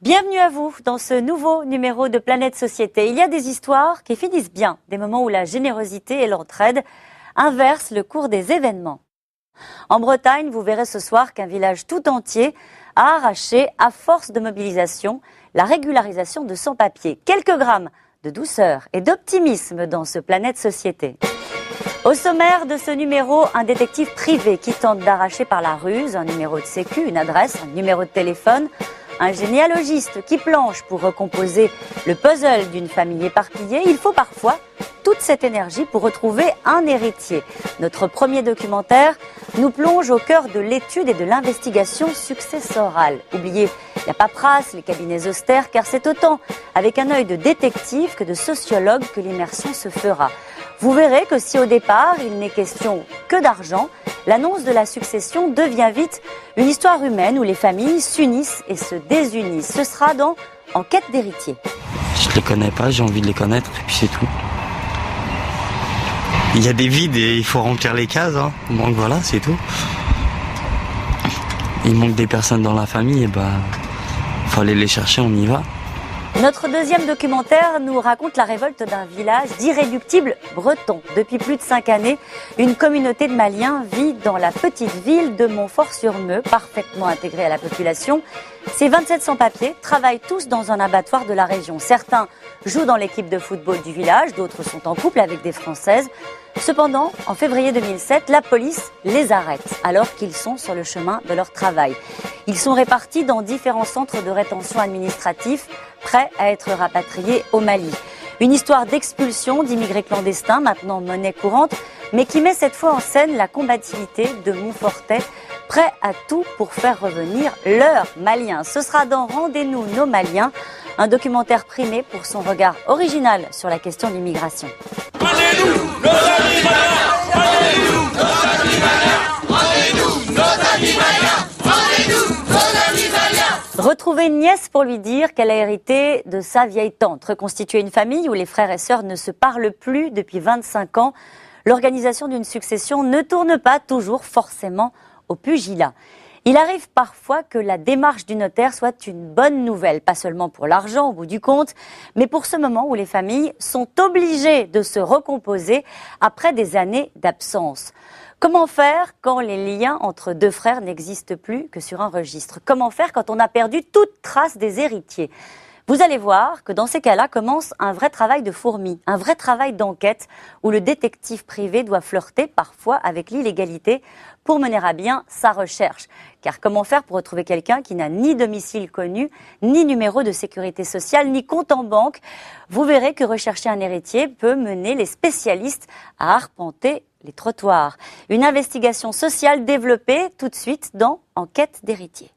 Bienvenue à vous dans ce nouveau numéro de Planète Société. Il y a des histoires qui finissent bien, des moments où la générosité et l'entraide inversent le cours des événements. En Bretagne, vous verrez ce soir qu'un village tout entier a arraché, à force de mobilisation, la régularisation de sans-papiers. Quelques grammes de douceur et d'optimisme dans ce Planète Société. Au sommaire de ce numéro, un détective privé qui tente d'arracher par la ruse un numéro de sécu, une adresse, un numéro de téléphone. Un généalogiste qui planche pour recomposer le puzzle d'une famille éparpillée. Il faut parfois toute cette énergie pour retrouver un héritier. Notre premier documentaire nous plonge au cœur de l'étude et de l'investigation successorale. Oubliez la paperasse, les cabinets austères, car c'est autant avec un œil de détective que de sociologue que l'immersion se fera. Vous verrez que si au départ il n'est question que d'argent, l'annonce de la succession devient vite une histoire humaine où les familles s'unissent et se désunissent. Ce sera dans En quête d'héritiers. Je les connais pas, j'ai envie de les connaître et puis c'est tout. Il y a des vides et il faut remplir les cases, hein. Donc voilà, c'est tout. Il manque des personnes dans la famille, et faut aller les chercher, on y va. Notre deuxième documentaire nous raconte la révolte d'un village d'irréductibles bretons. Depuis plus de 5 années, une communauté de Maliens vit dans la petite ville de Montfort-sur-Meux, parfaitement intégrée à la population. Ces 27 sans-papiers travaillent tous dans un abattoir de la région. Certains jouent dans l'équipe de football du village, d'autres sont en couple avec des Françaises. Cependant, en février 2007, la police les arrête alors qu'ils sont sur le chemin de leur travail. Ils sont répartis dans différents centres de rétention administratifs, prêts à être rapatriés au Mali. Une histoire d'expulsion d'immigrés clandestins, maintenant monnaie courante, mais qui met cette fois en scène la combativité de Montfortais, prêts à tout pour faire revenir leurs Maliens. Ce sera dans Rendez-nous nos Maliens, un documentaire primé pour son regard original sur la question d'immigration. Rendez-nous nos amis Maliens, rendez-nous nos amis Maliens, rendez-nous nos amis Maliens, rendez-nous nos amis Maliens. Retrouver une nièce pour lui dire qu'elle a hérité de sa vieille tante. Reconstituer une famille où les frères et sœurs ne se parlent plus depuis 25 ans. L'organisation d'une succession ne tourne pas toujours forcément au pugilat. Il arrive parfois que la démarche du notaire soit une bonne nouvelle, pas seulement pour l'argent au bout du compte, mais pour ce moment où les familles sont obligées de se recomposer après des années d'absence. Comment faire quand les liens entre deux frères n'existent plus que sur un registre? Comment faire quand on a perdu toute trace des héritiers? Vous allez voir que dans ces cas-là commence un vrai travail de fourmi, un vrai travail d'enquête où le détective privé doit flirter parfois avec l'illégalité pour mener à bien sa recherche. Car comment faire pour retrouver quelqu'un qui n'a ni domicile connu, ni numéro de sécurité sociale, ni compte en banque? Vous verrez que rechercher un héritier peut mener les spécialistes à arpenter les trottoirs. Une investigation sociale développée tout de suite dans En quête d'héritiers.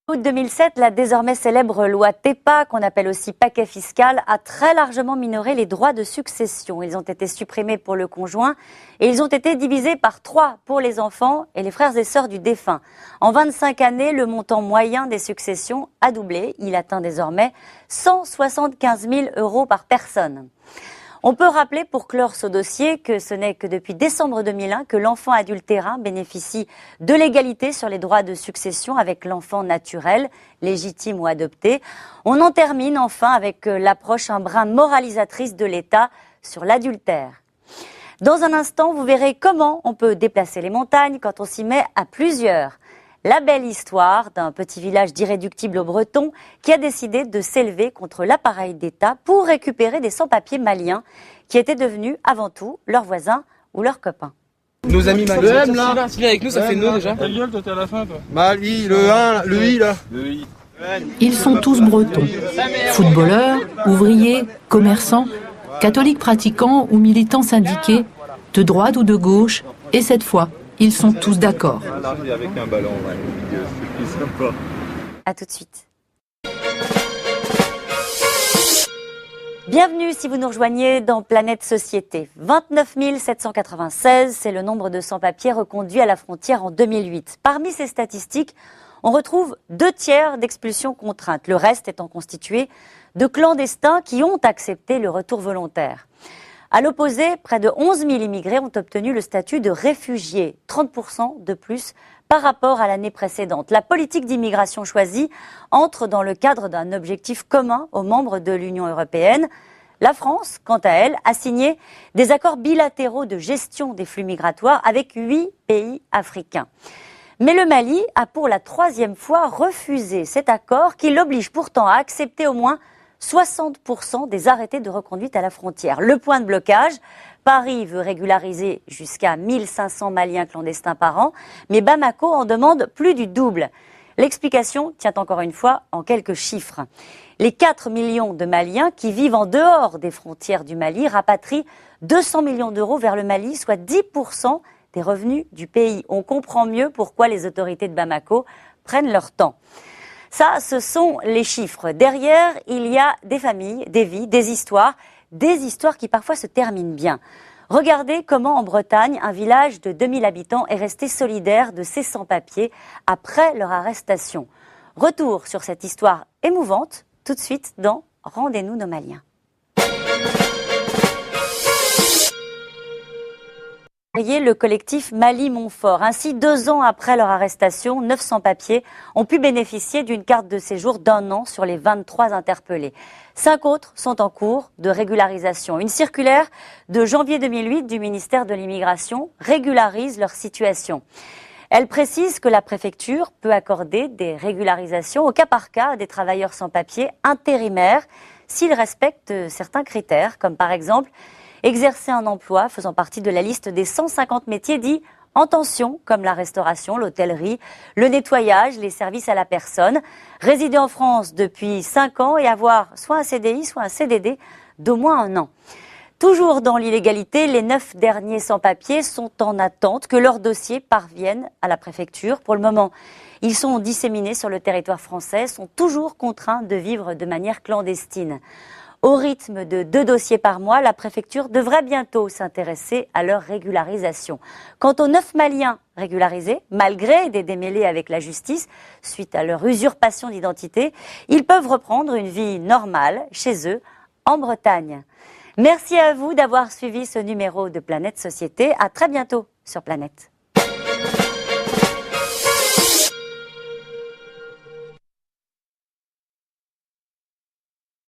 Août 2007, la désormais célèbre loi TEPA, qu'on appelle aussi paquet fiscal, a très largement minoré les droits de succession. Ils ont été supprimés pour le conjoint et ils ont été divisés par 3 pour les enfants et les frères et sœurs du défunt. En 25 années, le montant moyen des successions a doublé. Il atteint désormais 175 000 € par personne. On peut rappeler pour clore ce dossier que ce n'est que depuis décembre 2001 que l'enfant adultérin bénéficie de l'égalité sur les droits de succession avec l'enfant naturel, légitime ou adopté. On en termine enfin avec l'approche un brin moralisatrice de l'État sur l'adultère. Dans un instant, vous verrez comment on peut déplacer les montagnes quand on s'y met à plusieurs. La belle histoire d'un petit village d'irréductibles bretons qui a décidé de s'élever contre l'appareil d'État pour récupérer des sans-papiers maliens qui étaient devenus avant tout leurs voisins ou leurs copains. Nos amis maliens. Le M là, s'il est avec nous, ça fait nous déjà. Ta gueule, toi t'es à la fin toi. Mali, le 1, le I là. Le I. Ils sont tous bretons. Footballeurs, ouvriers, commerçants, catholiques pratiquants ou militants syndiqués, de droite ou de gauche, et cette fois, ils sont tous d'accord. Avec un ballon, ouais. C'est plus sympa. À tout de suite. Bienvenue si vous nous rejoignez dans Planète Société. 29 796, c'est le nombre de sans-papiers reconduits à la frontière en 2008. Parmi ces statistiques, on retrouve 2/3 d'expulsions contraintes, le reste étant constitué de clandestins qui ont accepté le retour volontaire. À l'opposé, près de 11 000 immigrés ont obtenu le statut de réfugiés, 30% de plus par rapport à l'année précédente. La politique d'immigration choisie entre dans le cadre d'un objectif commun aux membres de l'Union européenne. La France, quant à elle, a signé des accords bilatéraux de gestion des flux migratoires avec 8 pays africains. Mais le Mali a pour la 3e fois refusé cet accord qui l'oblige pourtant à accepter au moins 60% des arrêtés de reconduite à la frontière. Le point de blocage, Paris veut régulariser jusqu'à 1500 Maliens clandestins par an, mais Bamako en demande plus du double. L'explication tient encore une fois en quelques chiffres. Les 4 millions de Maliens qui vivent en dehors des frontières du Mali rapatrient 200 millions d'euros vers le Mali, soit 10% des revenus du pays. On comprend mieux pourquoi les autorités de Bamako prennent leur temps. Ça, ce sont les chiffres. Derrière, il y a des familles, des vies, des histoires qui parfois se terminent bien. Regardez comment en Bretagne, un village de 2000 habitants est resté solidaire de ces sans-papiers après leur arrestation. Retour sur cette histoire émouvante, tout de suite dans Rendez-nous nos Maliens. Le collectif Mali-Montfort. Ainsi, 2 ans après leur arrestation, 900 papiers ont pu bénéficier d'une carte de séjour d'1 an sur les 23 interpellés. 5 autres sont en cours de régularisation. Une circulaire de janvier 2008 du ministère de l'Immigration régularise leur situation. Elle précise que la préfecture peut accorder des régularisations au cas par cas à des travailleurs sans papiers intérimaires s'ils respectent certains critères, comme par exemple exercer un emploi faisant partie de la liste des 150 métiers dits en tension, comme la restauration, l'hôtellerie, le nettoyage, les services à la personne, résider en France depuis 5 ans et avoir soit un CDI, soit un CDD d'au moins 1 an. Toujours dans l'illégalité, les 9 derniers sans-papiers sont en attente que leurs dossiers parviennent à la préfecture. Pour le moment, ils sont disséminés sur le territoire français, sont toujours contraints de vivre de manière clandestine. Au rythme de 2 dossiers par mois, la préfecture devrait bientôt s'intéresser à leur régularisation. Quant aux 9 Maliens régularisés, malgré des démêlés avec la justice, suite à leur usurpation d'identité, ils peuvent reprendre une vie normale chez eux, en Bretagne. Merci à vous d'avoir suivi ce numéro de Planète Société. À très bientôt sur Planète.